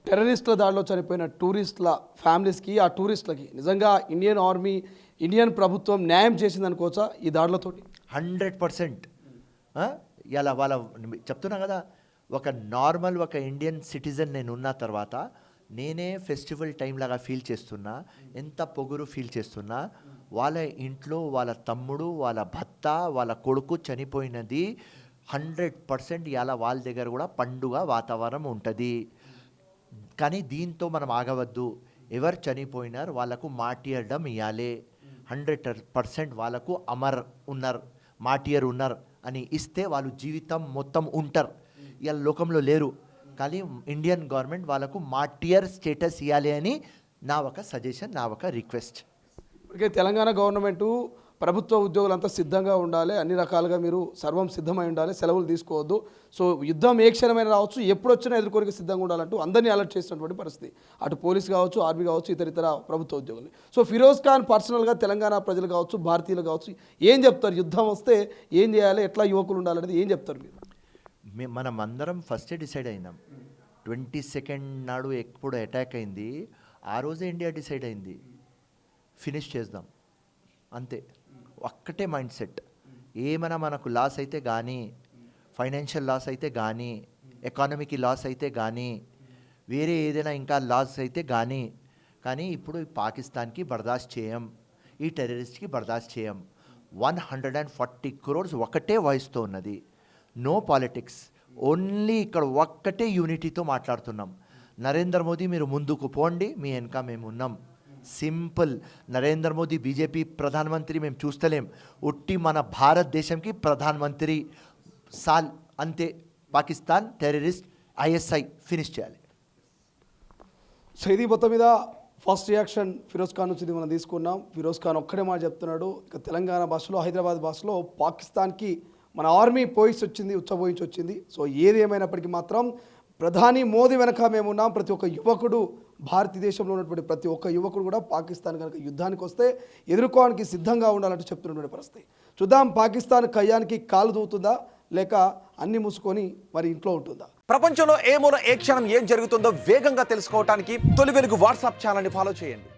టెర్రరిస్టుల దాడిలో చనిపోయిన టూరిస్టుల ఫ్యామిలీస్కి, ఆ టూరిస్టులకి నిజంగా ఇండియన్ ఆర్మీ, ఇండియన్ ప్రభుత్వం న్యాయం చేసిందనుకోవచ్చా ఈ దాడులతోటి? 100%. ఇలా వాళ్ళ చెప్తున్నా కదా, ఒక నార్మల్ ఒక ఇండియన్ సిటిజన్ నేను ఉన్న తర్వాత నేనే ఫెస్టివల్ టైం లాగా ఫీల్ చేస్తున్నా, ఎంత పొగురు ఫీల్ చేస్తున్నా. వాళ్ళ ఇంట్లో వాళ్ళ తమ్ముడు, వాళ్ళ భర్త, వాళ్ళ కొడుకు చనిపోయినది 100% ఇలా వాళ్ళ దగ్గర కూడా పండుగ వాతావరణం ఉంటుంది. కానీ దీంతో మనం ఆగవద్దు. ఎవరు చనిపోయినారు వాళ్ళకు మాటియడం ఇవ్వాలి. 100% వాళ్ళకు అమర్ ఉన్నారు, మాటియర్ ఉన్నారు అని ఇస్తే వాళ్ళు జీవితం మొత్తం ఉంటారు. ఇవాళ లోకంలో లేరు, కానీ ఇండియన్ గవర్నమెంట్ వాళ్ళకు మాటియర్ స్టేటస్ ఇవ్వాలి అని నా ఒక సజెషన్, నా ఒక రిక్వెస్ట్. ఇప్పటికే తెలంగాణ గవర్నమెంటు ప్రభుత్వ ఉద్యోగులంతా సిద్ధంగా ఉండాలి, అన్ని రకాలుగా మీరు సర్వం సిద్ధమై ఉండాలి, సెలవులు తీసుకోవద్దు, సో యుద్ధం ఏ క్షణమైనా రావచ్చు, ఎప్పుడు వచ్చినా ఎదుర్కోనికి సిద్ధంగా ఉండాలంటూ అందరినీ అలర్ట్ చేసినటువంటి పరిస్థితి. అటు పోలీసు కావచ్చు, ఆర్మీ కావచ్చు, ఇతర ప్రభుత్వ ఉద్యోగులు. సో ఫిరోజ్ ఖాన్ పర్సనల్గా తెలంగాణ ప్రజలు కావచ్చు, భారతీయులు కావచ్చు, ఏం చెప్తారు? యుద్ధం వస్తే ఏం చేయాలి, ఎట్లా యువకులు ఉండాలనేది ఏం చెప్తారు మీరు? మనం అందరం ఫస్టే డిసైడ్ అయినాం. 22nd నాడు ఎప్పుడు అటాక్ అయింది, ఆ రోజే ఇండియా డిసైడ్ అయింది ఫినిష్ చేద్దాం అంతే. ఒక్కటే మైండ్ సెట్. ఏమైనా మనకు లాస్ అయితే కానీ, ఫైనాన్షియల్ లాస్ అయితే కానీ, ఎకానమీకి లాస్ అయితే కానీ, వేరే ఏదైనా ఇంకా లాస్ అయితే కానీ ఇప్పుడు పాకిస్తాన్కి బర్దాస్త్ చేయం, ఈ టెర్రరిస్ట్కి బర్దాస్త్ చేయం. 140 crores ఒకటే వాయిస్తో ఉన్నది. నో పాలిటిక్స్, ఓన్లీ ఇక్కడ ఒక్కటే యూనిటీతో మాట్లాడుతున్నాం. నరేంద్ర మోదీ మీరు ముందుకు పోండి, మీ వెనక మేము ఉన్నాం. సింపుల్. నరేంద్ర మోదీ బీజేపీ ప్రధానమంత్రి మేము చూస్తలేం, ఉట్టి మన భారతదేశంకి ప్రధానమంత్రి సాల్ అంతే. పాకిస్తాన్ టెర్రరిస్ట్ ISI ఫినిష్ చేయాలి. సో ఇది మొత్తం మీద ఫస్ట్ రియాక్షన్ ఫిరోజ్ ఖాన్ నుంచి మనం తీసుకున్నాం. ఫిరోజ్ ఖాన్ ఒక్కడే మాట చెప్తున్నాడు. ఇక తెలంగాణ భాషలో, హైదరాబాద్ భాషలో పాకిస్తాన్కి మన ఆర్మీ ఉచ్చబోయించి వచ్చింది. సో ఏది ఏమైనప్పటికీ మాత్రం ప్రధాని మోదీ వెనక మేమున్నాం. ప్రతి ఒక్క యువకుడు, భారతదేశంలో ఉన్నటువంటి ప్రతి ఒక్క యువకుడు కూడా పాకిస్తాన్ కనుక యుద్ధానికి వస్తే ఎదుర్కోవడానికి సిద్ధంగా ఉండాలంటూ చెప్తున్నటువంటి పరిస్థితి. చూద్దాం పాకిస్తాన్ కయ్యానికి కాలు దూవుతుందా, లేక అన్ని మూసుకొని మరి ఇంట్లో ఉంటుందా? ప్రపంచంలో ఏ మూల ఏ క్షణం ఏం జరుగుతుందో వేగంగా తెలుసుకోవడానికి తొలి వెలుగు వాట్సాప్ ఛానల్ని ఫాలో చేయండి.